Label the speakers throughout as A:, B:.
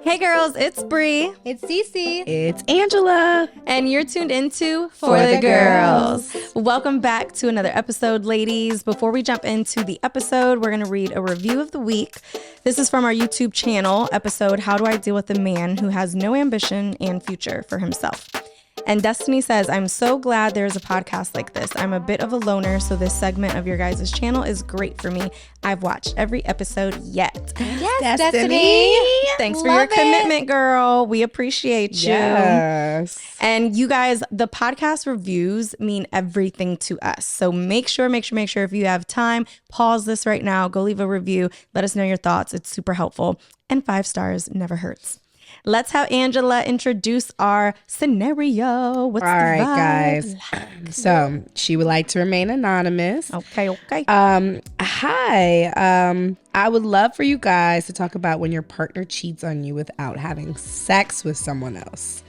A: Hey girls, it's Bree.
B: It's Cece.
C: It's Angela.
A: And you're tuned into
C: For the Girls.
A: Welcome back to another episode, ladies. Before we jump into the episode, we're going to read a review of the week. This is from our YouTube channel episode, How Do I Deal with a Man Who Has No Ambition and Future for Himself? And Destiny says, I'm so glad there's a podcast like this. I'm a bit of a loner, so this segment of your guys' channel is great for me. I've watched every episode yet.
B: Yes, Destiny.
A: Thanks for your commitment, girl. We appreciate you.
C: Yes.
A: And you guys, the podcast reviews mean everything to us. So make sure if you have time, pause this right now, go leave a review. Let us know your thoughts. It's super helpful. And 5 stars never hurts. Let's have Angela introduce our scenario. What's
C: All
A: the
C: right,
A: vibe?
C: guys. So she would like to remain anonymous.
A: Okay.
C: Hi. I would love for you guys to talk about when your partner cheats on you without having sex with someone else.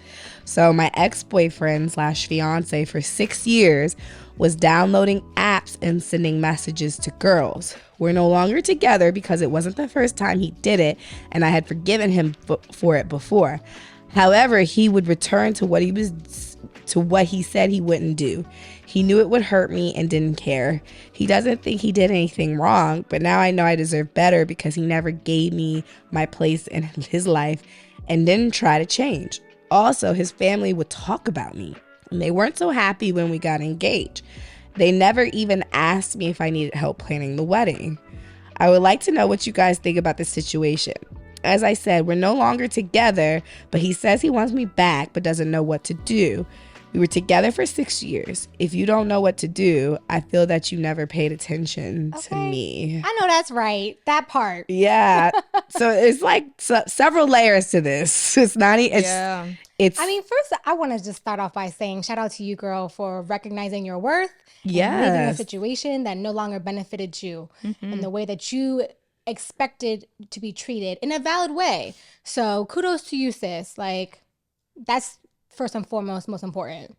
C: So my ex-boyfriend / fiance for 6 years was downloading apps and sending messages to girls. We're no longer together because it wasn't the first time he did it, and I had forgiven him for it before. However, he would return to what he said he wouldn't do. He knew it would hurt me and didn't care. He doesn't think he did anything wrong, but now I know I deserve better because he never gave me my place in his life and didn't try to change. Also, his family would talk about me, and they weren't so happy when we got engaged. They never even asked me if I needed help planning the wedding. I would like to know what you guys think about this situation. As I said, we're no longer together, but he says he wants me back but doesn't know what to do. We were together for 6 years. If you don't know what to do, I feel that you never paid attention to me.
B: I know that's right. That part.
C: Yeah. So it's like several layers to this. It's not. It's.
B: I mean, first, I want to just start off by saying shout out to you, girl, for recognizing your worth.
C: Yes.
B: And leaving a situation that no longer benefited you in the way that you expected to be treated in a valid way. So kudos to you, sis. Like, that's first and foremost most important.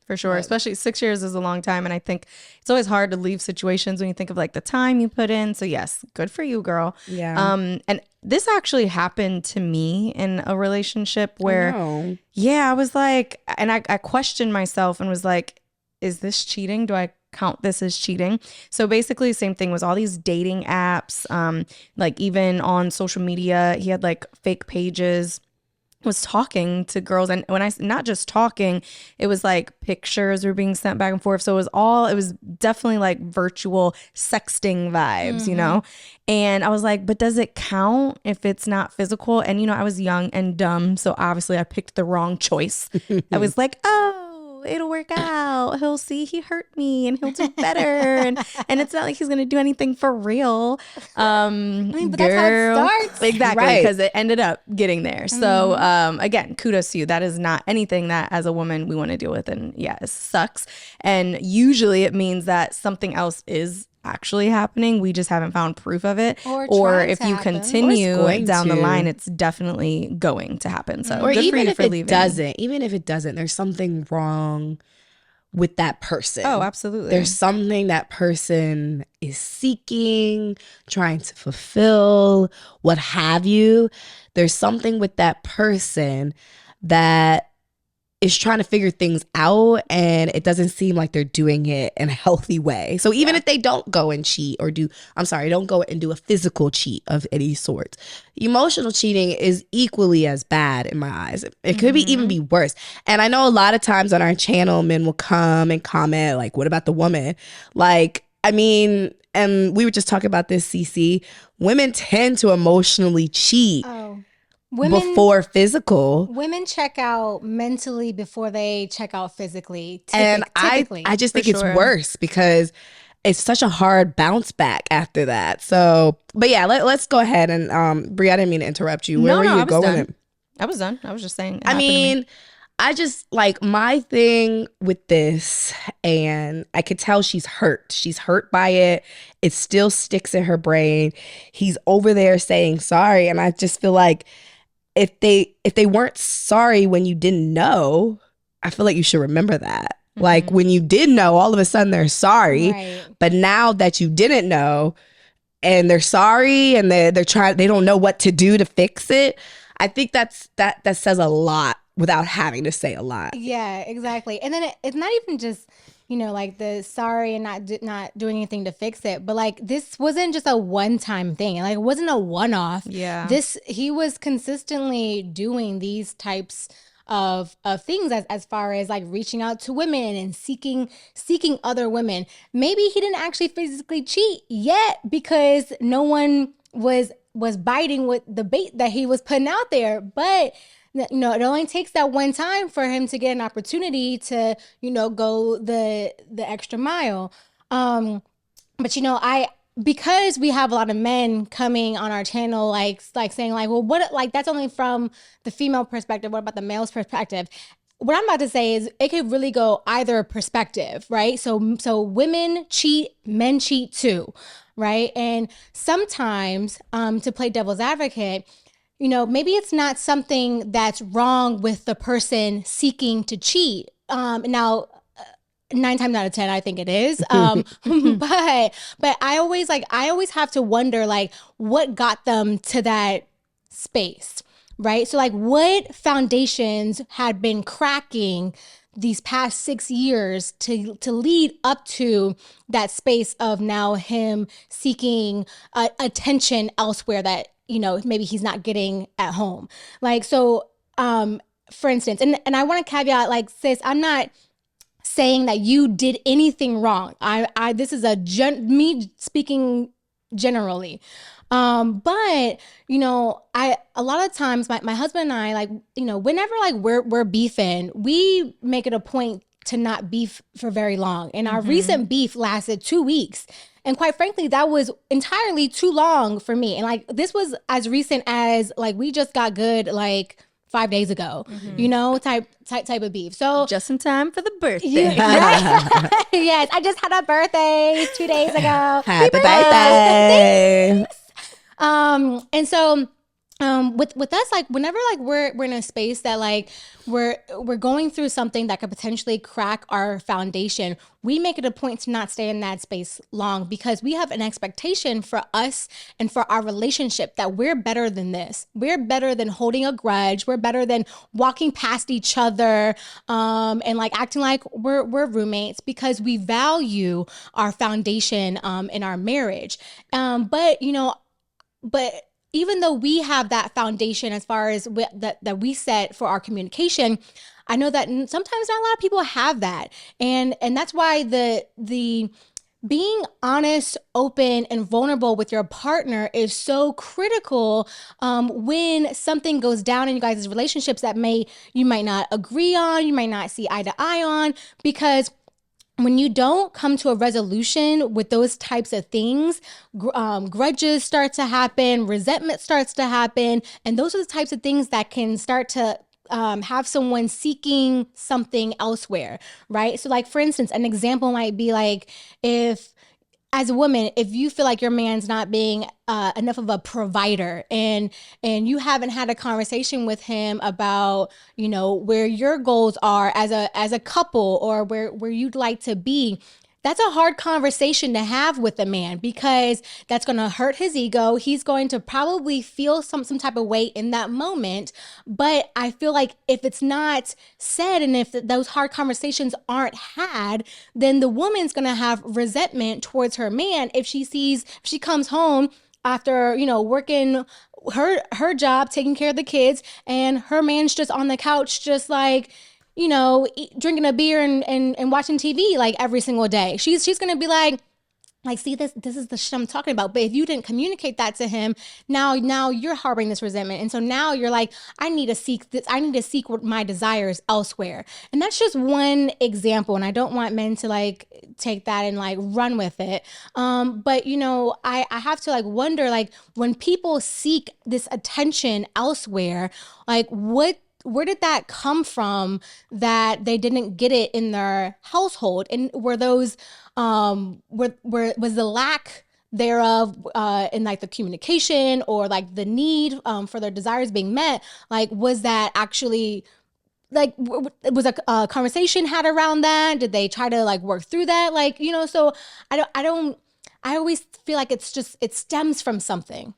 A: For sure. Especially 6 years is a long time. And I think it's always hard to leave situations when you think of like the time you put in. So yes, good for you, girl.
C: Yeah.
A: And this actually happened to me in a relationship where, I was like, and I questioned myself and was like, is this cheating? Do I count this as cheating? So basically same thing was all these dating apps, like even on social media, he had like fake pages, was talking to girls. And when I, not just talking, it was like pictures were being sent back and forth. So it was definitely like virtual sexting vibes, you know? And I was like, but does it count if it's not physical? And, I was young and dumb. So obviously I picked the wrong choice. I was like, it'll work out. He'll see he hurt me and he'll do better. and it's not like he's going to do anything for real.
B: But that's how it starts.
A: Exactly. Because it ended up getting there. So again, kudos to you. That is not anything that as a woman we want to deal with. And yeah, it sucks. And usually it means that something else is actually happening. We just haven't found proof of it. Or if you continue down the line, it's definitely going to happen. So
C: or
A: good
C: even
A: for you
C: if
A: for leaving.
C: Even if it doesn't, there's something wrong with that person.
A: Oh, absolutely.
C: There's something that person is seeking, trying to fulfill, what have you. There's something with that person that is trying to figure things out, and it doesn't seem like they're doing it in a healthy way. So even if they don't go and cheat or don't go and do a physical cheat of any sort, emotional cheating is equally as bad in my eyes. It could even be worse. And I know a lot of times on our channel, men will come and comment like, what about the woman? Like, I mean, and we were just talking about this, Cece, women tend to emotionally cheat. Before physical.
B: Women check out mentally before they check out physically.
C: And
B: typically.
C: I just think it's worse because it's such a hard bounce back after that. So, but yeah, let's go ahead and Brie, I didn't mean to interrupt you. Where were you going?
A: I was done. I was just saying.
C: I mean, I just like my thing with this, and I could tell she's hurt. She's hurt by it. It still sticks in her brain. He's over there saying sorry, and I just feel like if they weren't sorry when you didn't know, I feel like you should remember that. Like when you did know, all of a sudden they're sorry.
B: Right.
C: But now that you didn't know and they're sorry and they don't know what to do to fix it, I think that says a lot without having to say a lot.
B: Yeah, exactly. And then it's not even just, like the sorry and not doing anything to fix it, but like this wasn't just a one-time thing. Like it wasn't a one-off.
A: Yeah.
B: He was consistently doing these types of things as far as like reaching out to women and seeking other women. Maybe he didn't actually physically cheat yet because no one was biting with the bait that he was putting out there, but it only takes that one time for him to get an opportunity to, go the extra mile. But because we have a lot of men coming on our channel, like saying like, well, what, like that's only from the female perspective. What about the male's perspective? What I'm about to say is it could really go either perspective, right? So women cheat, men cheat too, right? And sometimes, to play devil's advocate, maybe it's not something that's wrong with the person seeking to cheat. Now, 9 times out of 10, I think it is. But I always have to wonder, like, what got them to that space, right? So, like, what foundations had been cracking these past 6 years to lead up to that space of now him seeking attention elsewhere that, maybe he's not getting at home. Like, so, for instance, and I want to caveat, like, sis, I'm not saying that you did anything wrong. This is me speaking generally. But a lot of times my husband and I, like, whenever like we're beefing, we make it a point to not beef for very long. And our recent beef lasted 2 weeks. And quite frankly, that was entirely too long for me. And like, this was as recent as like, we just got good, like 5 days ago, type of beef. So
A: just in time for the birthday.
B: Right? Yes, I just had a birthday 2 days ago.
C: Happy birthday.
B: And so with us, like whenever like we're in a space that like we're going through something that could potentially crack our foundation, we make it a point to not stay in that space long because we have an expectation for us and for our relationship that we're better than this. We're better than holding a grudge. We're better than walking past each other and like acting like we're roommates because we value our foundation in our marriage. But even though we have that foundation as far as that we set for our communication, I know that sometimes not a lot of people have that. And that's why the being honest, open, and vulnerable with your partner is so critical when something goes down in you guys' relationships that you might not agree on, you might not see eye to eye on, because when you don't come to a resolution with those types of things, grudges start to happen, resentment starts to happen, and those are the types of things that can start to have someone seeking something elsewhere, right? So like, for instance, an example might be like, if as a woman, if you feel like your man's not being enough of a provider and you haven't had a conversation with him about, where your goals are as a couple or where you'd like to be, that's a hard conversation to have with a man because that's going to hurt his ego. He's going to probably feel some type of way in that moment. But I feel like if it's not said and if those hard conversations aren't had, then the woman's going to have resentment towards her man if she comes home after, working her job, taking care of the kids, and her man's just on the couch, just like, drinking a beer and watching TV like every single day. She's going to be like, see, this is the shit I'm talking about. But if you didn't communicate that to him, now you're harboring this resentment. And so now you're like, I need to seek this. I need to seek my desires elsewhere. And that's just one example. And I don't want men to like take that and like run with it. But I have to like wonder, like when people seek this attention elsewhere, like where did that come from that they didn't get it in their household? And were those, was the lack thereof in like the communication or like the need for their desires being met? Like, was that actually like, was a conversation had around that? Did they try to like work through that? Like, so I always feel like it stems from something.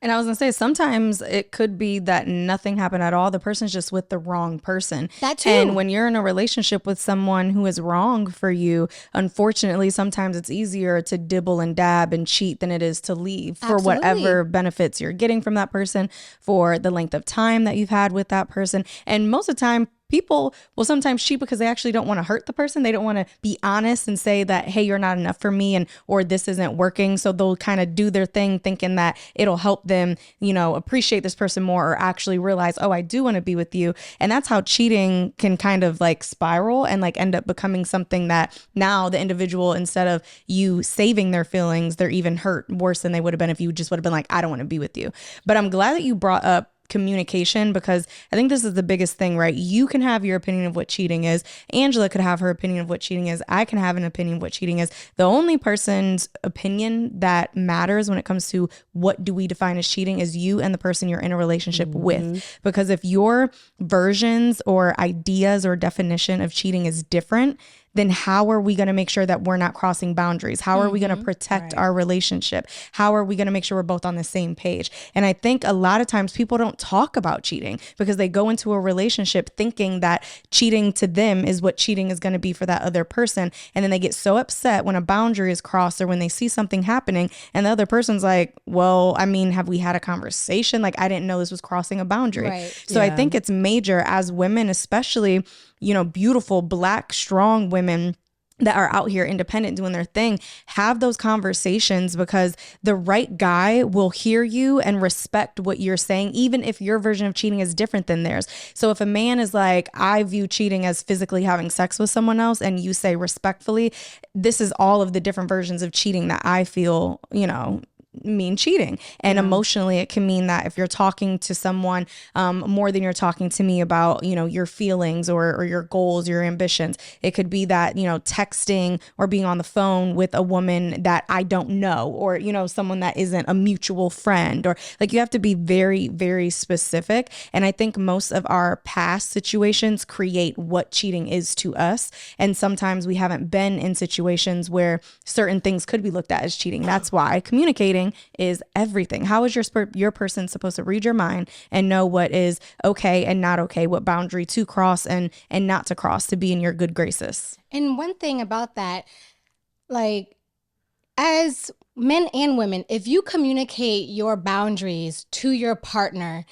A: And I was gonna say, sometimes it could be that nothing happened at all. The person's just with the wrong person.
B: That too.
A: And when you're in a relationship with someone who is wrong for you, unfortunately, sometimes it's easier to dibble and dab and cheat than it is to leave for whatever benefits you're getting from that person, for the length of time that you've had with that person. And most of the time, people will sometimes cheat because they actually don't want to hurt the person. They don't want to be honest and say that, hey, you're not enough for me, and or this isn't working. So they'll kind of do their thing thinking that it'll help them, you know, appreciate this person more, or actually realize, oh, I do want to be with you. And that's how cheating can kind of like spiral and like end up becoming something that now the individual, instead of you saving their feelings, they're even hurt worse than they would have been if you just would have been like, I don't want to be with you. But I'm glad that you brought up communication, because I think this is the biggest thing, right? You can have your opinion of what cheating is. Angela could have her opinion of what cheating is. I can have an opinion of what cheating is. The only person's opinion that matters when it comes to what do we define as cheating is you and the person you're in a relationship with. Because if your versions or ideas or definition of cheating is different, then how are we going to make sure that we're not crossing boundaries? How are we going to protect our relationship? How are we going to make sure we're both on the same page? And I think a lot of times people don't talk about cheating because they go into a relationship thinking that cheating to them is what cheating is going to be for that other person. And then they get so upset when a boundary is crossed or when they see something happening and the other person's like, well, I mean, have we had a conversation? Like, I didn't know this was crossing a boundary. Right. So I think it's major as women, especially, you know, beautiful, Black, strong women that are out here independent doing their thing, have those conversations, because the right guy will hear you and respect what you're saying, even if your version of cheating is different than theirs. So if a man is like, I view cheating as physically having sex with someone else, and you say respectfully, this is all of the different versions of cheating that I feel, you know, mean cheating. And emotionally, it can mean that if you're talking to someone more than you're talking to me about, you know, your feelings or your goals, your ambitions, it could be that, you know, texting or being on the phone with a woman that I don't know, or, you know, someone that isn't a mutual friend, or like, you have to be very, very specific. And I think most of our past situations create what cheating is to us. And sometimes we haven't been in situations where certain things could be looked at as cheating. That's why communicating is everything. How is your person supposed to read your mind and know what is okay and not okay, what boundary to cross and not to cross, to be in your good graces?
B: And one thing about that, like, as men and women, if you communicate your boundaries to your partner,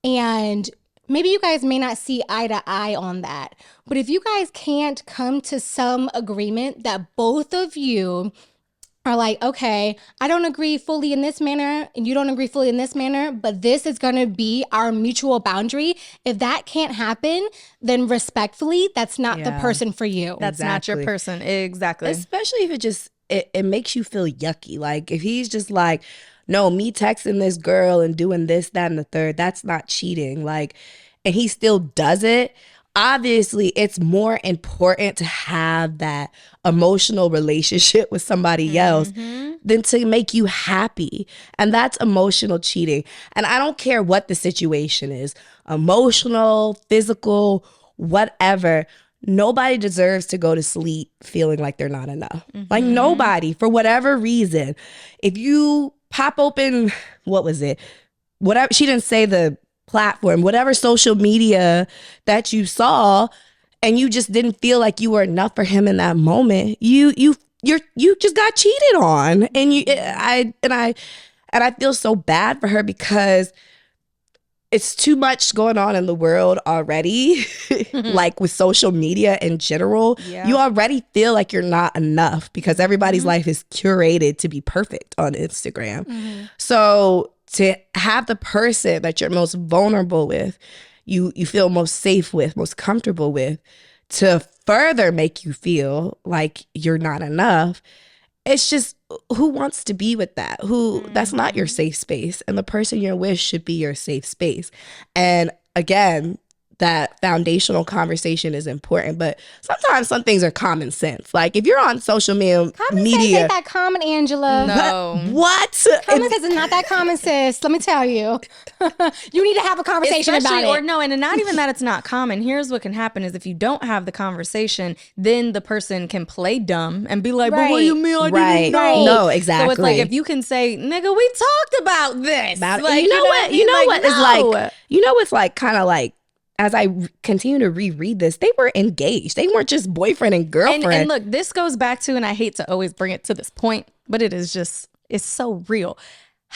B: and maybe you guys may not see eye to eye on that, but if you guys can't come to some agreement that both of you are like, okay, I don't agree fully in this manner and you don't agree fully in this manner, but this is going to be our mutual boundary. If that can't happen, then respectfully, that's not the person for you.
A: That's not your person. Exactly.
C: Especially if it makes you feel yucky. Like if he's just like, no, me texting this girl and doing this, that, and the third, that's not cheating. Like, and he still does it. Obviously, it's more important to have that emotional relationship with somebody else than to make you happy. And that's emotional cheating. And I don't care what the situation is, emotional, physical, whatever. Nobody deserves to go to sleep feeling like they're not enough. Like nobody, for whatever reason. If you pop open, what was it? Whatever, she didn't say the platform, whatever social media that you saw, and you just didn't feel like you were enough for him in that moment, you just got cheated on. And I feel so bad for her, because it's too much going on in the world already. Like with social media in general, you already feel like you're not enough because everybody's life is curated to be perfect on Instagram. So to have the person that you're most vulnerable with, you feel most safe with, most comfortable with, to further make you feel like you're not enough, it's just, who wants to be with that? That's not your safe space. And the person you're with should be your safe space. And again, that foundational conversation is important, but sometimes some things are common sense. Like if you're on social media,
B: Common sense ain't that common, Angela.
A: No.
C: What?
B: Common sense is not that common, sis. Let me tell you. You need to have a conversation about it.
A: Or no, and not even that it's not common. Here's what can happen is if you don't have the conversation, then the person can play dumb and be like, but what do you mean I didn't know?
C: No, exactly.
A: So it's like, if you can say, nigga, we talked about this.
C: Like, you know what? You know what is like, you know what's like kind of like, as I continue to reread this, they were engaged. They weren't just boyfriend and girlfriend.
A: And look, this goes back to, and I hate to always bring it to this point, but it is just, it's so real.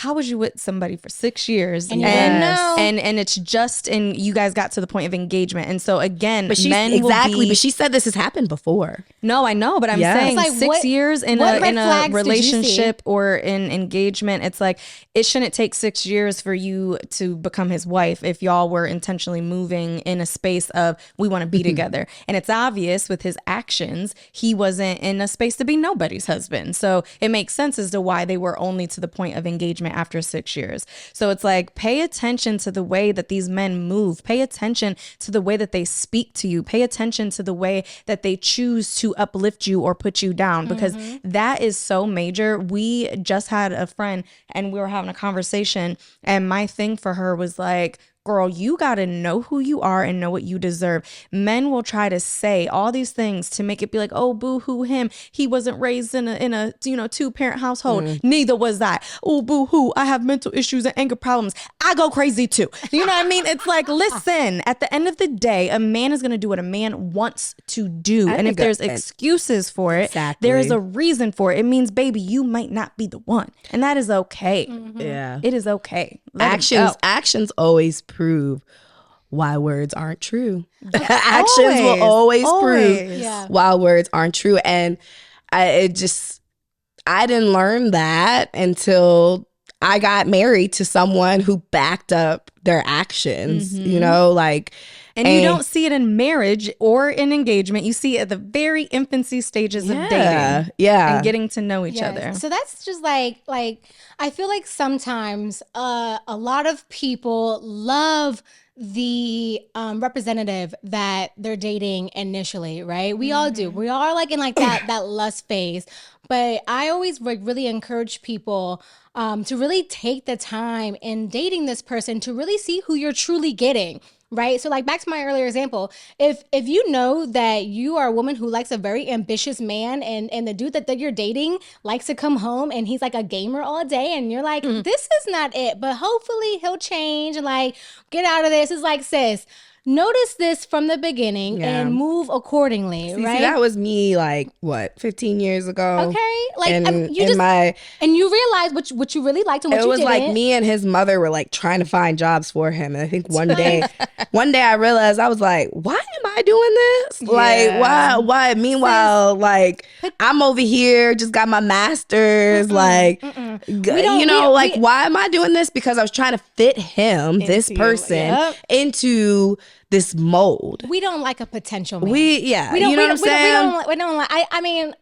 A: How was you with somebody for 6 years
B: and you didn't know?
A: And it's just, and you guys got to the point of engagement. And so again,
C: but
A: men will be,
C: but she said this has happened before.
A: No, I know, but I'm saying
B: like,
A: 6 years in a relationship or in engagement, it's like it shouldn't take 6 years for you to become his wife if y'all were intentionally moving in a space of we want to be together. And it's obvious with his actions, he wasn't in a space to be nobody's husband. So it makes sense as to why they were only to the point of engagement after 6 years. So it's like, pay attention to the way that these men move. Pay attention to the way that they speak to you. Pay attention to the way that they choose to uplift you or put you down, because that is so major. We just had a friend and we were having a conversation, and my thing for her was like, girl, you got to know who you are and know what you deserve. Men will try to say all these things to make it be like, oh, boo-hoo him. He wasn't raised in a two-parent household. Neither was I. Oh, boo-hoo. I have mental issues and anger problems. I go crazy too. You know what I mean? It's like, listen, at the end of the day, a man is going to do what a man wants to do. And if there's excuses for it, there is a reason for it. It means, baby, you might not be the one. And that is okay.
C: Yeah.
A: It is okay.
C: Actions always prove why words aren't true. Actions will always prove why words aren't true. And I didn't learn that until I got married to someone who backed up their actions, you know, like.
A: And you don't see it in marriage or in engagement. You see it at the very infancy stages of dating. And getting to know each other.
B: So that's just like I feel like sometimes a lot of people love the representative that they're dating initially, right? We all do. We are like in like that lust phase. But I always like really encourage people to really take the time in dating this person to really see who you're truly getting. Right. So like back to my earlier example, if you know that you are a woman who likes a very ambitious man and the dude that you're dating likes to come home and he's like a gamer all day and you're like, this is not it, but hopefully he'll change and like get out of this. It's like, sis, notice this from the beginning and move accordingly, right?
C: See, that was me like, what, 15 years ago?
B: Okay. Like,
C: and
B: you realize what you really liked and what you didn't.
C: It was like me and his mother were like trying to find jobs for him. And I think one day I realized, I was like, why am I doing this? Yeah. Like, why? Meanwhile, like, I'm over here, just got my master's. Like, why am I doing this? Because I was trying to fit him, this person, into this mold.
B: We don't like a potential man.
C: You know what I'm saying?
B: We don't like. I mean,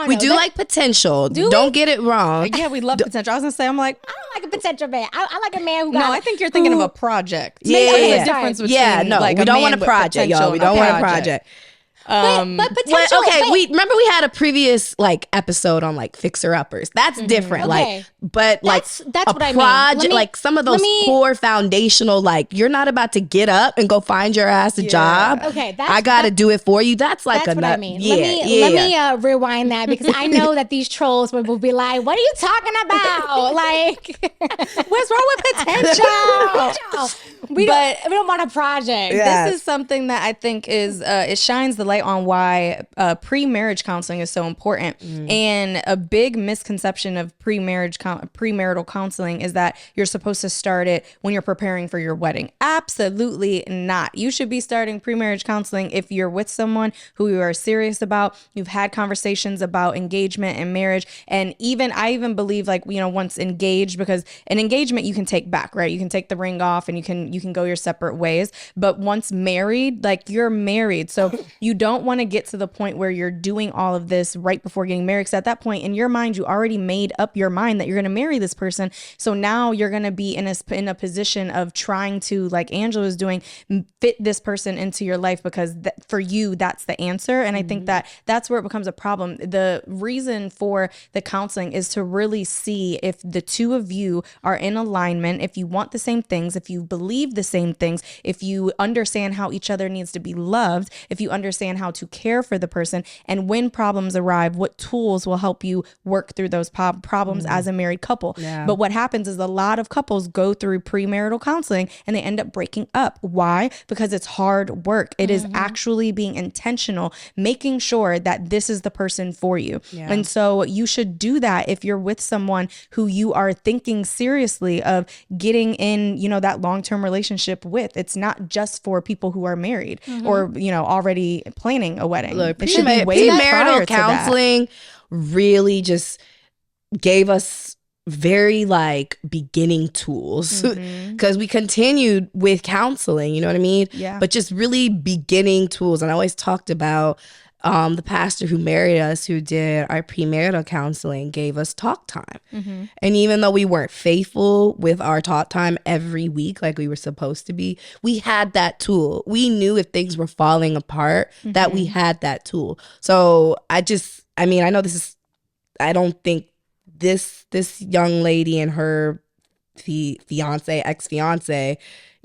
C: we do like potential. Don't get it wrong.
A: Yeah, we love potential. I was gonna say, I'm like,
B: I don't like a potential man. I like a man who.
A: I think you're thinking of a project.
C: Yeah,
A: the difference between
C: we don't want a project, y'all. We don't want a project.
B: But potential.
C: Remember we had a previous like episode on like fixer uppers. That's different.
B: Okay.
C: Like, but like
B: that's what I mean.
C: Like some of those core foundational, like you're not about to get up and go find your ass a job.
B: Okay,
C: I got to do it for you. That's like
B: what I mean.
C: Yeah,
B: let me rewind that because I know that these trolls will be like, "What are you talking about? Like, what's wrong with potential?" We don't want a project.
C: Yes.
A: This is something that I think is it shines the light on why pre-marriage counseling is so important. And a big misconception of premarital counseling is that you're supposed to start it when you're preparing for your wedding. Absolutely not. You should be starting pre-marriage counseling if you're with someone who you are serious about, you've had conversations about engagement and marriage, and I even believe like, once engaged, because an engagement you can take back, right? You can take the ring off and you can go your separate ways, but once married, like you're married, so you don't want to get to the point where you're doing all of this right before getting married. Because at that point in your mind, you already made up your mind that you're going to marry this person. So now you're going to be in a position of trying to, like Angela was doing, fit this person into your life because for you, that's the answer. And I think that that's where it becomes a problem. The reason for the counseling is to really see if the two of you are in alignment, if you want the same things, if you believe the same things, if you understand how each other needs to be loved, if you understand how to care for the person, and when problems arrive, what tools will help you work through those problems as a married couple. Yeah. But what happens is a lot of couples go through premarital counseling and they end up breaking up. Why? Because it's hard work. It is actually being intentional, making sure that this is the person for you. Yeah. And so you should do that if you're with someone who you are thinking seriously of getting in, that long-term relationship with. It's not just for people who are married or, already planning a wedding. Look,
C: it should be way premarital counseling really just gave us very beginning tools because we continued with counseling, you know what I mean? Yeah. But just really beginning tools. And I always talked about the pastor who married us, who did our premarital counseling, gave us talk time. And even though we weren't faithful with our talk time every week like we were supposed to be, we had that tool. We knew if things were falling apart that we had that tool. So I know I don't think this young lady and her ex-fiance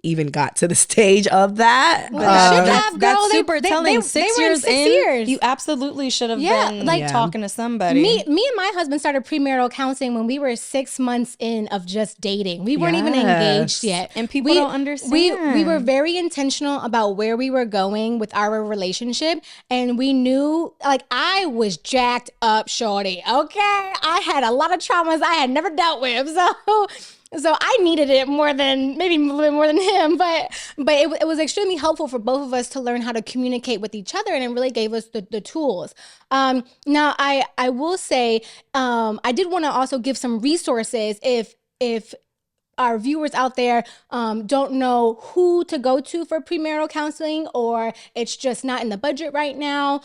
C: even got to the stage of that.
A: That's super telling. 6 years in, you absolutely should have been talking to somebody.
B: Me and my husband started premarital counseling when we were 6 months in of just dating. We weren't even engaged yet.
A: And people don't understand.
B: We were very intentional about where we were going with our relationship. And we knew, I was jacked up, shorty. Okay? I had a lot of traumas I had never dealt with. So I needed it maybe a little bit more than him, but it was extremely helpful for both of us to learn how to communicate with each other, and it really gave us the tools. Now I will say, I did want to also give some resources if our viewers out there don't know who to go to for premarital counseling, or it's just not in the budget right now.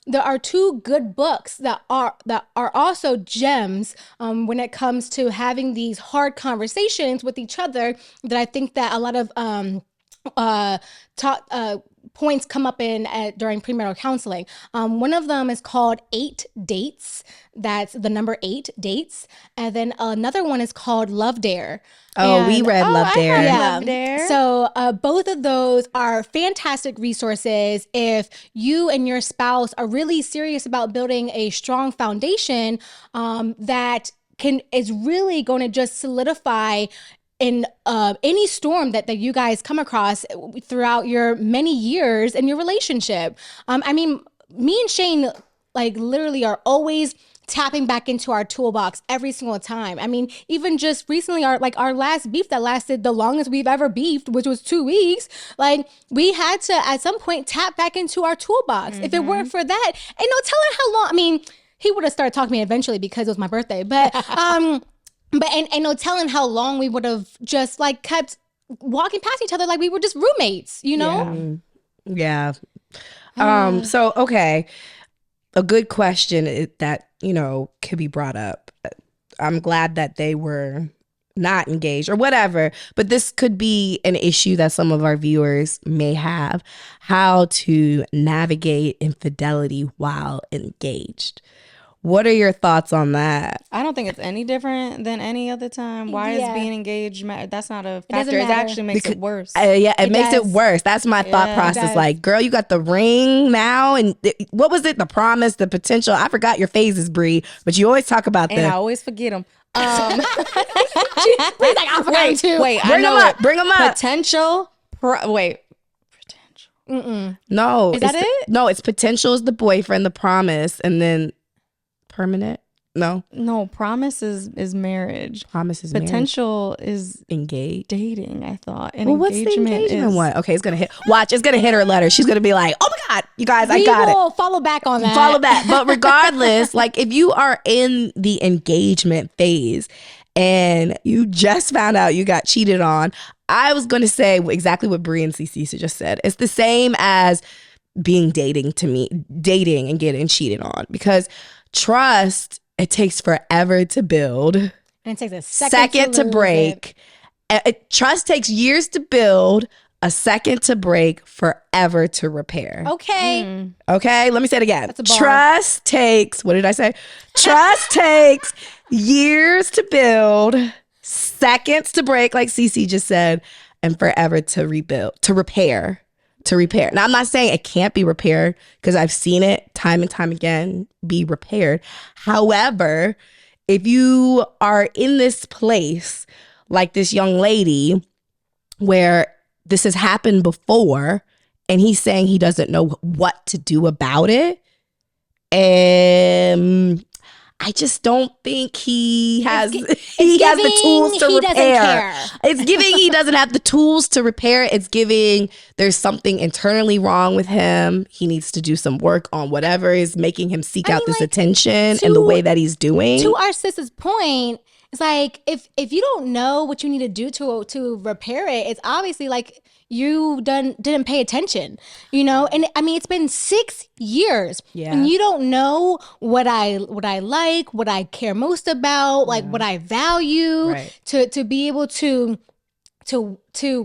B: There are 2 good books that are also gems when it comes to having these hard conversations with each other, that I think that a lot of points come up during premarital counseling. One of them is called 8 Dates. That's the number 8 dates. And then another one is called Love Dare.
C: We read Love Dare.
B: Love Dare. So both of those are fantastic resources if you and your spouse are really serious about building a strong foundation that is really going to just solidify in any storm that you guys come across throughout your many years in your relationship. Me and Shane literally are always tapping back into our toolbox every single time. Even just recently, our last beef that lasted the longest we've ever beefed, which was 2 weeks, we had to at some point tap back into our toolbox. If it weren't for that, and no telling how long. He would have started talking to me eventually because it was my birthday, but and no telling how long we would have just kept walking past each other like we were just roommates,
C: Yeah. So, okay. A good question that, could be brought up. I'm glad that they were not engaged or whatever, but this could be an issue that some of our viewers may have, how to navigate infidelity while engaged. What are your thoughts on that?
A: I don't think it's any different than any other time. Why is being engaged? That's not a factor. It actually makes it worse.
C: It makes it worse. That's my thought process. Girl, you got the ring now, and what was it? The promise, the potential. I forgot your phases, Bree, but you always talk about them.
A: And I always forget them.
B: I forgot too.
A: Wait,
C: bring them up.
A: Potential. Potential.
C: No,
B: is that it?
C: No, it's potential is the boyfriend, the promise, and then permanent. No,
A: promise is marriage.
C: Promise is
A: potential marriage. Is
C: engaged
A: dating. I thought. And
C: what's the engagement one? Okay, it's gonna hit. Watch, it's gonna hit her letter. She's gonna be like, "Oh my God, you guys, I got it."
B: We will follow back on that.
C: Follow back, but regardless, if you are in the engagement phase and you just found out you got cheated on, I was gonna say exactly what Bree and Cece just said. It's the same as dating and getting cheated on, because trust, it takes forever to build.
B: And it takes a second to
C: break. Trust takes years to build, a second to break, forever to repair.
B: Okay.
C: Okay, let me say it again.
B: That's a bar.
C: Trust takes, what did I say? Trust takes years to build, seconds to break, like Cece just said, and forever to repair. Now, I'm not saying it can't be repaired, because I've seen it time and time again be repaired. However, if you are in this place like this young lady where this has happened before and he's saying he doesn't know what to do about it, I just don't think he has the tools to repair. It's giving he doesn't have the tools to repair. It's giving there's something internally wrong with him. He needs to do some work on whatever is making him seek out this attention and the way that he's doing.
B: To our sister's point, it's like if you don't know what you need to do to repair it, it's obviously like you didn't pay attention, you know? And I mean, it's been 6 years and you don't know what I like, what I care most about, like what I value, to be able to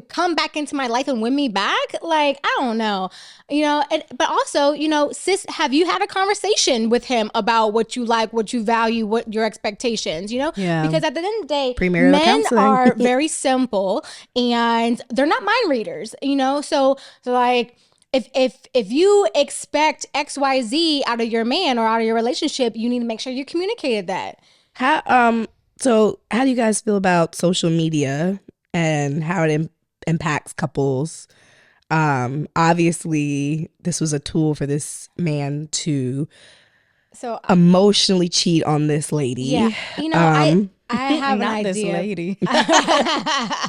B: come back into my life and win me back. Like, I don't know, you know, but also, you know, sis, have you had a conversation with him about what you like, what you value, what your expectations, you know?
C: Yeah.
B: Because at the end of the day,
C: Premarital
B: men
C: counseling.
B: are very simple and they're not mind readers, you know? So like, if you expect XYZ out of your man or out of your relationship, you need to make sure you communicated that.
C: So how do you guys feel about social media and how it impacts couples? Obviously, this was a tool for this man to emotionally cheat on this lady.
B: Yeah, you know, I have
A: not
B: an idea.
A: This lady,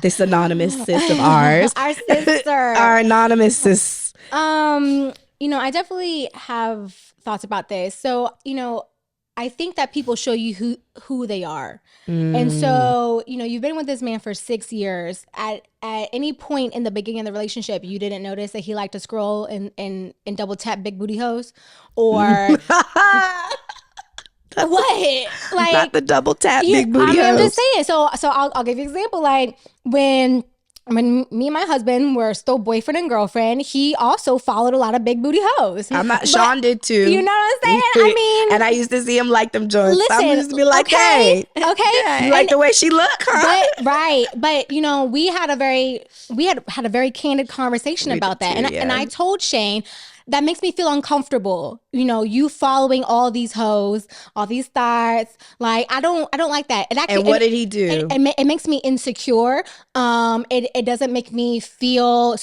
C: this anonymous sis of ours,
B: our sister,
C: our anonymous sis.
B: You know, I definitely have thoughts about this. So, you know, I think that people show you who they are. And so, you know, you've been with this man for 6 years. At any point in the beginning of the relationship, you didn't notice that he liked to scroll and double tap big booty hoes? Or what? Like,
C: not the double tap big booty hoes.
B: I'm just saying. So I'll give you an example. Like when me and my husband were still boyfriend and girlfriend, he also followed a lot of big booty hoes.
C: Sean did too.
B: You know what I'm saying? I mean,
C: and I used to see him like them joints.
B: Listen,
C: I used to be like, hey, you like the way she look, huh?
B: But you know, we had a very candid conversation about that, and I told Shane, that makes me feel uncomfortable. You know, you following all these hoes, all these thoughts. Like, I don't like that.
C: And what did he do?
B: It makes me insecure. It doesn't make me feel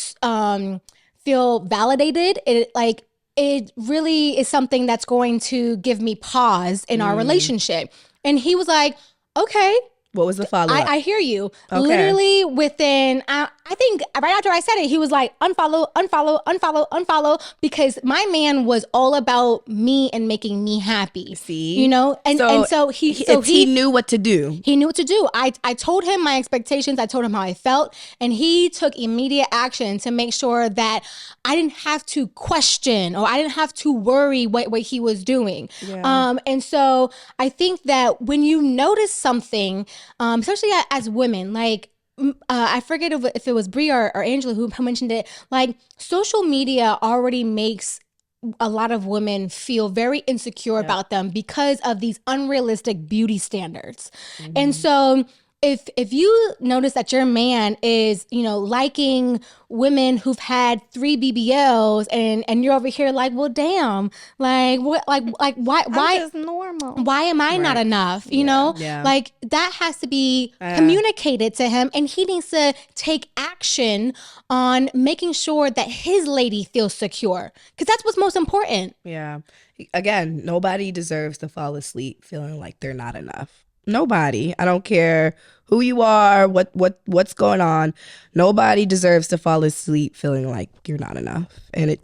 B: validated. It really is something that's going to give me pause in our relationship. And he was like, okay.
C: What was the follow-up?
B: I hear you.
C: Okay.
B: Literally within, I think right after I said it, he was like, unfollow, because my man was all about me and making me happy.
C: See?
B: You know? And so he
C: knew what to do.
B: He knew what to do. I told him my expectations. I told him how I felt. And he took immediate action to make sure that I didn't have to question or I didn't have to worry what he was doing. Yeah. And so I think that when you notice something, especially as women, like I forget if it was Brie or Angela who mentioned it, like social media already makes a lot of women feel very insecure about them because of these unrealistic beauty standards. And so if you notice that your man is, you know, liking women who've had 3 BBLs and you're over here like, well, damn, like what, like why
A: I'm just normal.
B: Why am I not enough? You know, like that has to be communicated to him, and he needs to take action on making sure that his lady feels secure, because that's what's most important.
C: Yeah. Again, nobody deserves to fall asleep feeling like they're not enough. Nobody. I don't care who you are, what's going on. Nobody deserves to fall asleep feeling like you're not enough. And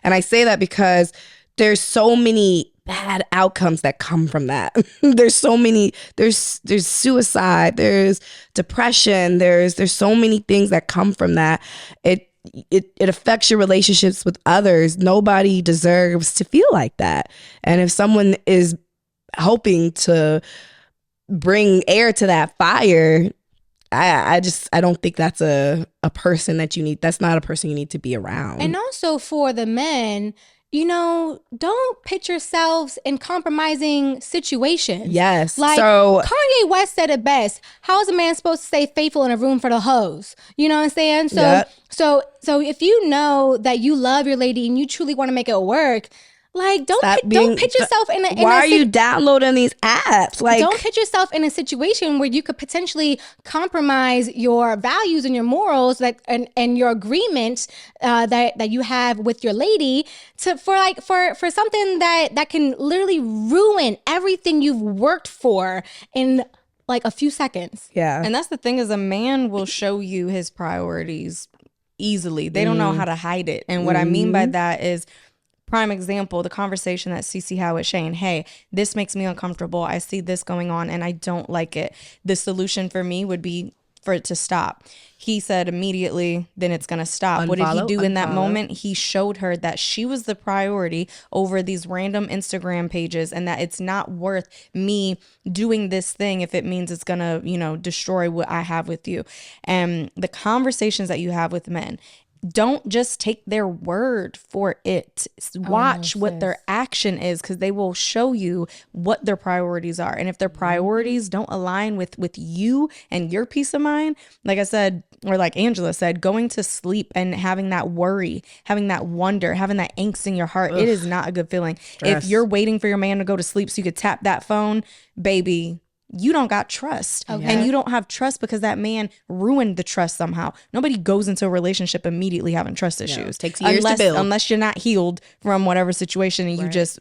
C: I say that because there's so many bad outcomes that come from that. There's so many. There's suicide. There's depression. There's so many things that come from that. it affects your relationships with others. Nobody deserves to feel like that. And if someone is hoping to bring air to that fire, I don't think that's a person that you need. That's not a person you need to be around.
B: And also for the men, don't put yourselves in compromising situations.
C: Yes.
B: Like
C: so
B: Kanye West said it best. How is a man supposed to stay faithful in a room for the hoes? You know what I'm saying? So,
C: Yep.
B: so if you know that you love your lady and you truly want to make it work, like don't put yourself in a.
C: Why are you downloading these apps? Like,
B: don't put yourself in a situation where you could potentially compromise your values and your morals and your agreement that you have with your lady for something that can literally ruin everything you've worked for in like a few seconds.
C: Yeah.
A: And that's the thing, is a man will show you his priorities easily. They don't know how to hide it. And what I mean by that is, prime example, the conversation that Cece had with Shane. Hey, this makes me uncomfortable. I see this going on and I don't like it. The solution for me would be for it to stop. He said immediately, then it's going to stop. What did he do in that moment? He showed her that she was the priority over these random Instagram pages, and that it's not worth me doing this thing if it means it's going to, destroy what I have with you. And the conversations that you have with men, don't just take their word for it. Watch what their action is, because they will show you what their priorities are. And if their priorities don't align with you and your peace of mind, like I said, or like Angela said, going to sleep and having that worry, having that wonder, having that angst in your heart, it is not a good feeling. Stress. If you're waiting for your man to go to sleep so you could tap that phone, baby, you don't got trust. Okay. And you don't have trust because that man ruined the trust somehow. Nobody goes into a relationship immediately having trust issues.
C: Takes years to build.
A: Unless you're not healed from whatever situation and you just,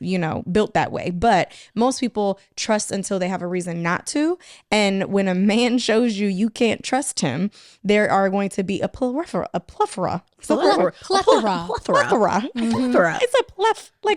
A: built that way. But most people trust until they have a reason not to. And when a man shows you can't trust him, there are going to be a plethora. It's a plethora. Like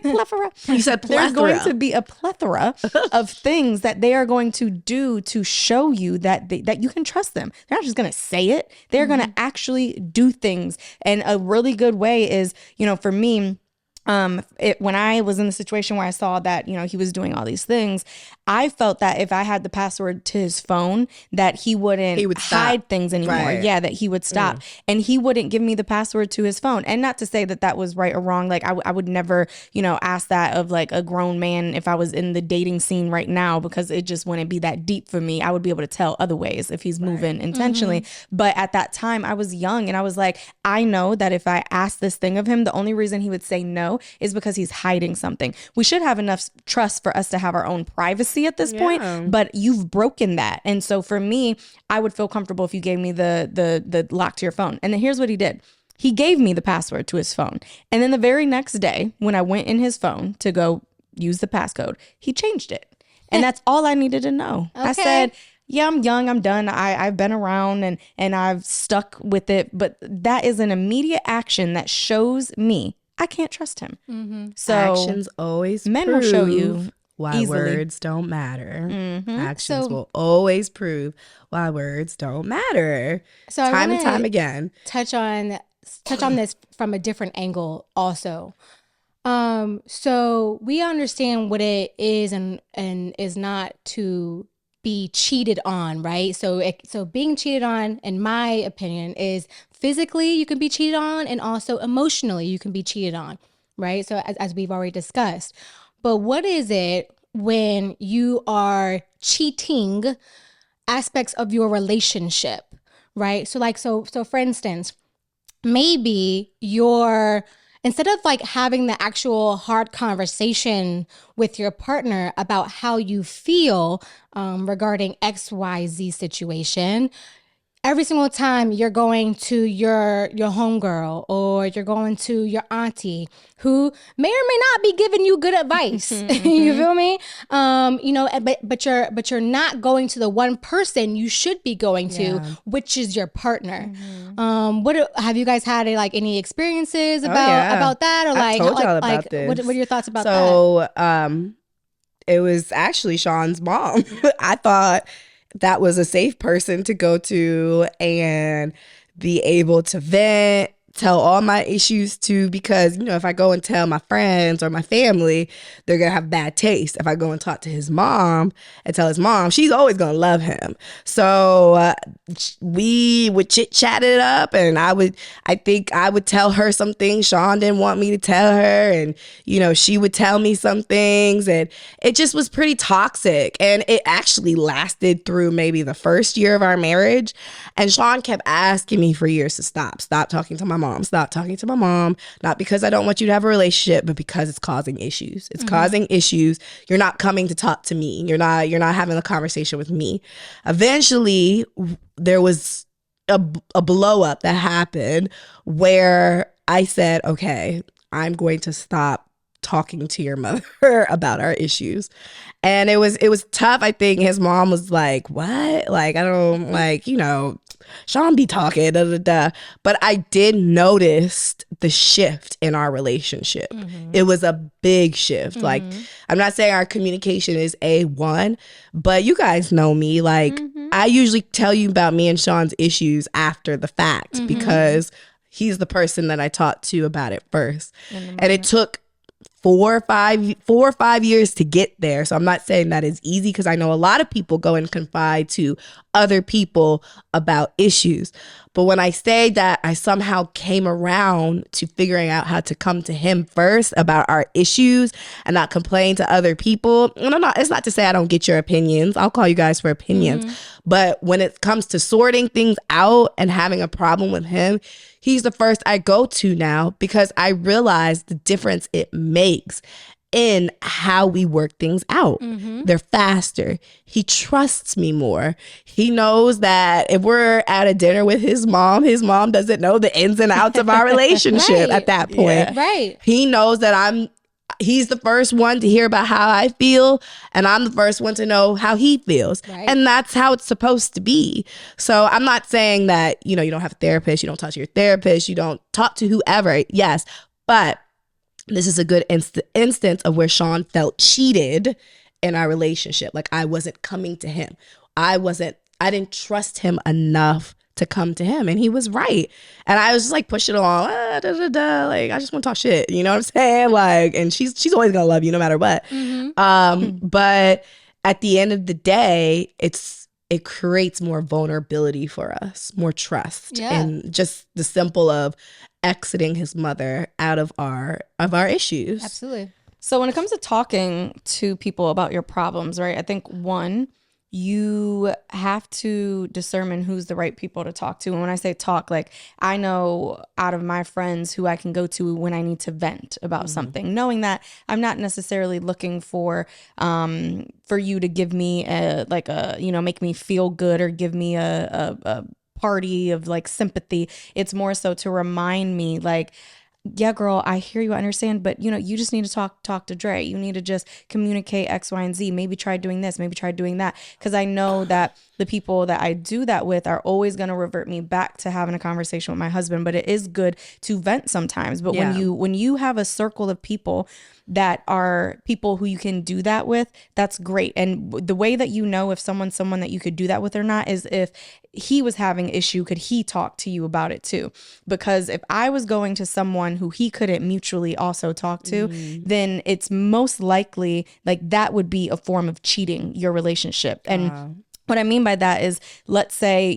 A: plethora.
C: You said plethora.
A: There's going to be a plethora of things that they are going to do to show you that that you can trust them. They're not just going to say it. They're going to actually do things. And a really good way is, for me, when I was in the situation where I saw that, he was doing all these things, I felt that if I had the password to his phone, that he would hide things anymore. Right. Yeah, that he would stop. And he wouldn't give me the password to his phone. And not to say that that was right or wrong. Like I would never, ask that of like a grown man if I was in the dating scene right now, because it just wouldn't be that deep for me. I would be able to tell other ways if he's moving intentionally. But at that time I was young and I was like, I know that if I asked this thing of him, the only reason he would say no is because he's hiding something. We should have enough trust for us to have our own privacy at this point, but you've broken that. And so for me, I would feel comfortable if you gave me the lock to your phone. And then here's what he did. He gave me the password to his phone. And then the very next day, when I went in his phone to go use the passcode, he changed it. And that's all I needed to know. Okay. I said, yeah, I'm young, I'm done. I've been around and I've stuck with it. But that is an immediate action that shows me I can't trust him. So
C: actions always
A: men will show you
C: why
A: easily.
C: Words don't matter. Actions will always prove why words don't matter.
B: So
C: time and time again.
B: Touch on this from a different angle also. So we understand what it is and is not to be cheated on, right? So being cheated on, in my opinion, is physically you can be cheated on, and also emotionally you can be cheated on, right? So as we've already discussed. But what is it when you are cheating aspects of your relationship, right? So for instance, maybe instead of like having the actual hard conversation with your partner about how you feel regarding XYZ situation, every single time you're going to your homegirl or you're going to your auntie who may or may not be giving you good advice. You feel me? But you're not going to the one person you should be going to, which is your partner. What have you guys had any experiences about that, or
C: I told y'all about this.
B: What are your thoughts about that?
C: So it was actually Sean's mom. I thought that was a safe person to go to and be able to vent, tell all my issues to, because, if I go and tell my friends or my family, they're going to have bad taste. If I go and talk to his mom and tell his mom, she's always going to love him. So we would chit chat it up, and I think I would tell her some things Sean didn't want me to tell her. And, she would tell me some things, and it just was pretty toxic. And it actually lasted through maybe the first year of our marriage. And Sean kept asking me for years to stop talking to my mom, not because I don't want you to have a relationship, but because it's causing issues. It's causing issues. You're not coming to talk to me. You're not having a conversation with me. Eventually, there was a blow up that happened where I said, okay, I'm going to stop talking to your mother about our issues. And it was tough. I think his mom was like, what? Like, I don't Sean be talking, da, da, da. But I did notice the shift in our relationship. It was a big shift. Like, I'm not saying our communication is A1, but you guys know me. Like, I usually tell you about me and Sean's issues after the fact, because he's the person that I talked to about it first. And it took 4 or 5 years to get there. So I'm not saying that is easy, because I know a lot of people go and confide to other people about issues. But when I say that I somehow came around to figuring out how to come to him first about our issues and not complain to other people, it's not to say I don't get your opinions. I'll call you guys for opinions. But when it comes to sorting things out and having a problem with him, he's the first I go to now, because I realize the difference it makes in how we work things out. They're faster. He trusts me more. He knows that if we're at a dinner with his mom doesn't know the ins and outs of our relationship at that point.
B: Yeah. Right.
C: He knows that he's the first one to hear about how I feel, and I'm the first one to know how he feels. Right. And that's how it's supposed to be. So I'm not saying that, you don't have a therapist, you don't talk to your therapist, you don't talk to whoever. Yes. But this is a good instance of where Sean felt cheated in our relationship. Like, I wasn't coming to him. I didn't trust him enough to come to him, and he was right. And I was just like pushing along, like, I just want to talk shit, you know what I'm saying? Like, and she's always gonna love you no matter what. But at the end of the day, it creates more vulnerability for us, more trust, and just the simple of exiting his mother out of our issues.
B: Absolutely.
A: So when it comes to talking to people about your problems, right? I think one, you have to discern who's the right people to talk to. And when I say talk, like, I know out of my friends who I can go to when I need to vent about something, knowing that I'm not necessarily looking for you to give me make me feel good or give me a party of like sympathy. It's more so to remind me, like, yeah, girl, I hear you, I understand, but you just need to talk to Dre. You need to just communicate X, Y, and Z. Maybe try doing this, maybe try doing that. Because I know that the people that I do that with are always going to revert me back to having a conversation with my husband. But it is good to vent sometimes. But when you have a circle of people that are people who you can do that with, that's great. And the way that you know if someone's someone that you could do that with or not is if he was having issue, could he talk to you about it too? Because if I was going to someone who he couldn't mutually also talk to, then it's most likely like that would be a form of cheating your relationship. And what I mean by that is, let's say,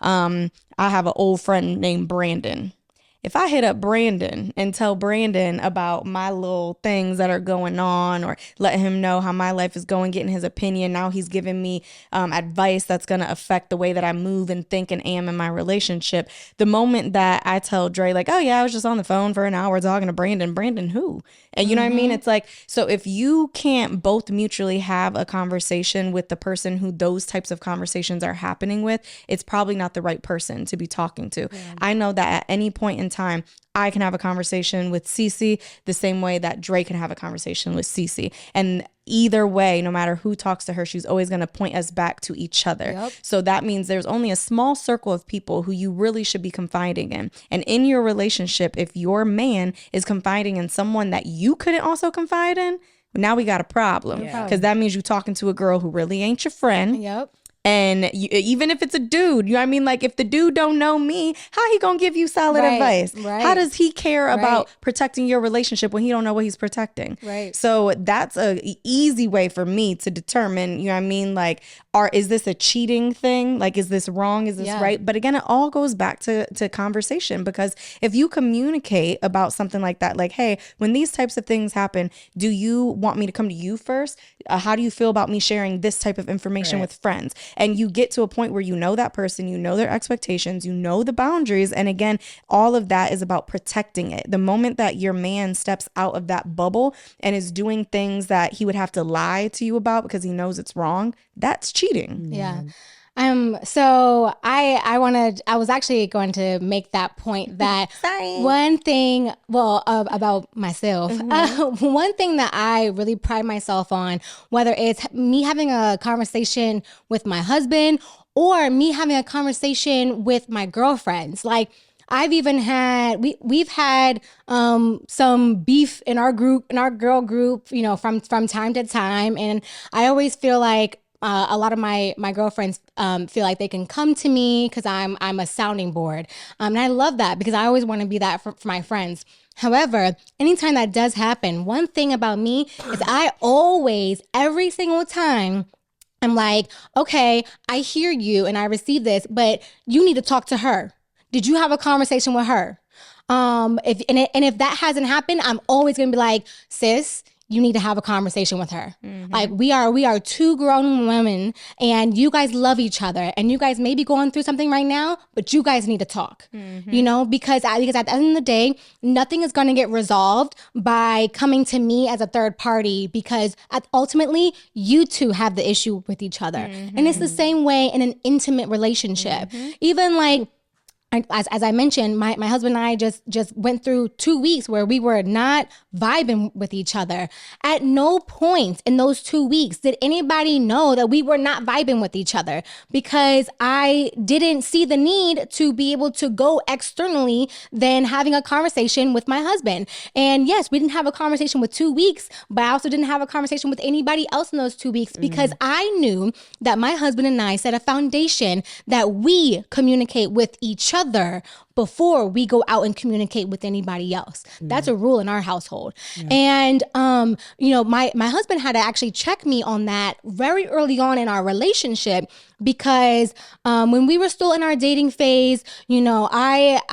A: I have an old friend named Brandon. If I hit up Brandon and tell Brandon about my little things that are going on, or let him know how my life is going, getting his opinion, now he's giving me advice that's going to affect the way that I move and think and am in my relationship. The moment that I tell Dre, like, oh yeah, I was just on the phone for an hour talking to Brandon who? And you know what I mean? It's like, so if you can't both mutually have a conversation with the person who those types of conversations are happening with, it's probably not the right person to be talking to. Yeah. I know that at any point in time, I can have a conversation with Cece the same way that Dre can have a conversation with Cece. And either way, no matter who talks to her, she's always going to point us back to each other. Yep. So that means there's only a small circle of people who you really should be confiding in. And in your relationship, if your man is confiding in someone that you couldn't also confide in, now we got a problem. Because that means you're talking to a girl who really ain't your friend.
B: Yep.
A: And even if it's a dude, you know what I mean? Like if the dude don't know me, how he gonna give you solid advice?
B: Right.
A: How does he care about protecting your relationship when he don't know what he's protecting?
B: Right.
A: So that's a easy way for me to determine, you know what I mean? Like, is this a cheating thing? Like, is this wrong? Is this right? But again, it all goes back to conversation, because if you communicate about something like that, like, hey, when these types of things happen, do you want me to come to you first? How do you feel about me sharing this type of information with friends? And you get to a point where you know that person, you know their expectations, you know the boundaries. And again, all of that is about protecting it. The moment that your man steps out of that bubble and is doing things that he would have to lie to you about because he knows it's wrong, that's cheating.
B: Yeah. So I was actually going to make that point that one thing, about myself, one thing that I really pride myself on, whether it's me having a conversation with my husband or me having a conversation with my girlfriends, like I've even had, we've had some beef in our girl group, from time to time. And I always feel like a lot of my girlfriends feel like they can come to me because I'm a sounding board. And I love that because I always want to be that for my friends. However, anytime that does happen, one thing about me is I always, every single time, I'm like, okay, I hear you and I receive this, but you need to talk to her. Did you have a conversation with her? If that hasn't happened, I'm always gonna be like, sis, you need to have a conversation with her. Mm-hmm. Like we are two grown women and you guys love each other and you guys may be going through something right now, but you guys need to talk, because at the end of the day, nothing is going to get resolved by coming to me as a third party, because ultimately you two have the issue with each other. And it's the same way in an intimate relationship. Even like, as I mentioned, my husband and I just went through 2 weeks where we were not vibing with each other. At no point in those 2 weeks did anybody know that we were not vibing with each other, because I didn't see the need to be able to go externally than having a conversation with my husband. And yes, we didn't have a conversation with 2 weeks, but I also didn't have a conversation with anybody else in those 2 weeks because I knew that my husband and I set a foundation that we communicate with each other before we go out and communicate with anybody else. That's a rule in our household. And my husband had to actually check me on that very early on in our relationship, because when we were still in our dating phase, I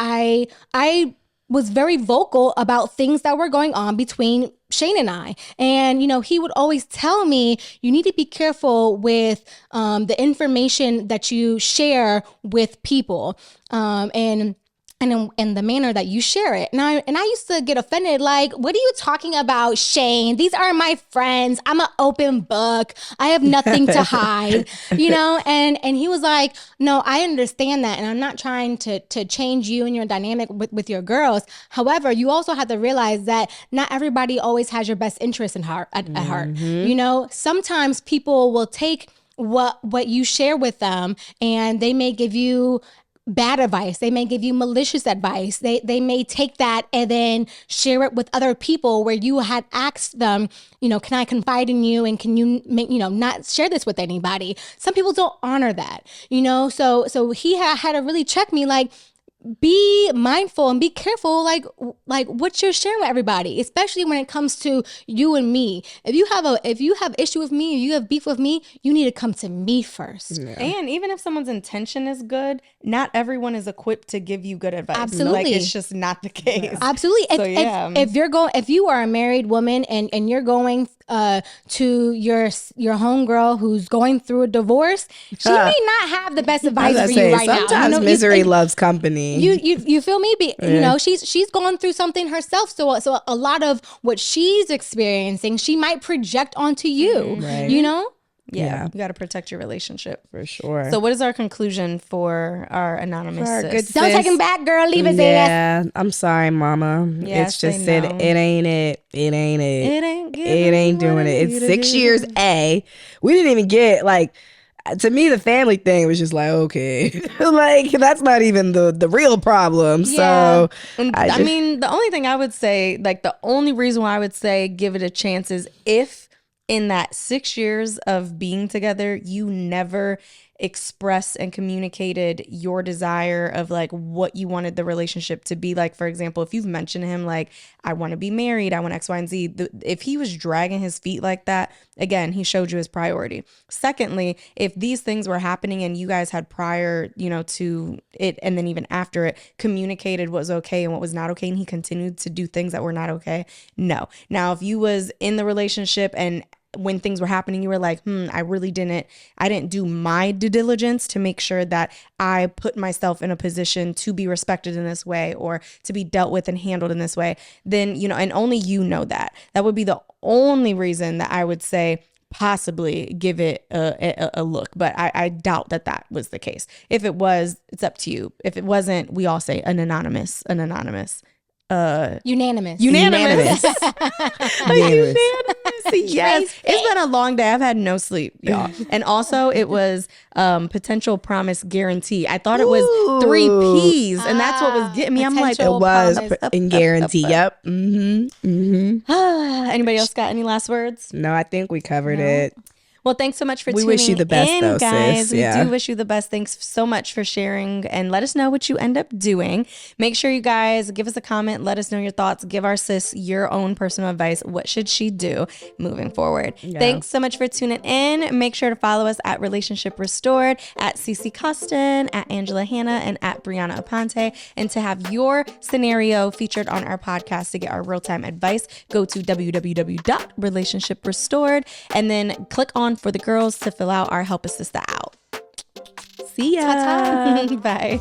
B: was very vocal about things that were going on between Shane and I. And, he would always tell me, you need to be careful with the information that you share with people. And in the manner that you share it. And I used to get offended, like, what are you talking about, Shane? These are my friends. I'm an open book. I have nothing to hide, and he was like, no, I understand that. And I'm not trying to change you and your dynamic with your girls. However, you also have to realize that not everybody always has your best interest at heart. Sometimes people will take what you share with them and they may give you bad advice. They may give you malicious advice. They may take that and then share it with other people where you had asked them, can I confide in you and can you make, not share this with anybody? Some people don't honor that, so he had to really check me, like, be mindful and be careful, like what you're sharing with everybody, especially when it comes to you and me. If you have issue with me, or you have beef with me, you need to come to me first. Yeah.
A: And even if someone's intention is good, not everyone is equipped to give you good advice.
B: Absolutely,
A: like it's just not the case. Yeah.
B: Absolutely. If you are a married woman and you're going to your homegirl who's going through a divorce, she may not have the best advice for you right now.
C: Sometimes misery loves company.
B: You feel me? She's going through something herself, so a lot of what she's experiencing, she might project onto you.
C: Right.
A: Yeah, you got to protect your relationship
C: for sure.
A: So what is our conclusion for our anonymous sis?
B: Don't take him back, girl. Leave his ass.
C: Yeah, I'm sorry, mama. It's just said it ain't it. It ain't it. It ain't doing it. It's 6 years. We didn't even get, like, to me, the family thing was just like, okay, like, that's not even the real problem. Yeah. So
A: I mean, the only thing I would say, like, the only reason why I would say give it a chance is if in that 6 years of being together, you never expressed and communicated your desire of like what you wanted the relationship to be like. For example, if you've mentioned to him like, I want to be married, I want X, Y, and Z, if he was dragging his feet like that, again, he showed you his priority. Secondly, if these things were happening and you guys had prior, to it, and then even after it, communicated what was okay and what was not okay, and he continued to do things that were not okay, no. Now, if you was in the relationship and when things were happening, you were like, I didn't do my due diligence to make sure that I put myself in a position to be respected in this way or to be dealt with and handled in this way, then, and only you know that. That would be the only reason that I would say possibly give it a look. But I doubt that was the case. If it was, it's up to you. If it wasn't, we all say an anonymous.
B: Unanimous.
C: Unanimous.
A: Unanimous. Yes. It's been a long day. I've had no sleep, y'all. And also it was potential promise guarantee. I thought it was 3 P's, and that's what was getting me. I'm like,
C: it was in guarantee. Yep.
A: Anybody else got any last words?
C: No, I think we covered it.
A: Well, thanks so much for tuning in,
C: wish you the best, though,
A: guys.
C: sis. Yeah.
A: We do wish you the best. Thanks so much for sharing, and let us know what you end up doing. Make sure you guys give us a comment. Let us know your thoughts. Give our sis your own personal advice. What should she do moving forward? Yeah. Thanks so much for tuning in. Make sure to follow us at Relationship Restored, at Cece Costin, at Angela Hanna, and at Brianna Aponte. And to have your scenario featured on our podcast to get our real-time advice, go to www.relationshiprestored and then click on for the girls to fill out our Help a Sister Out. See ya.
B: Ta-ta.
A: Bye.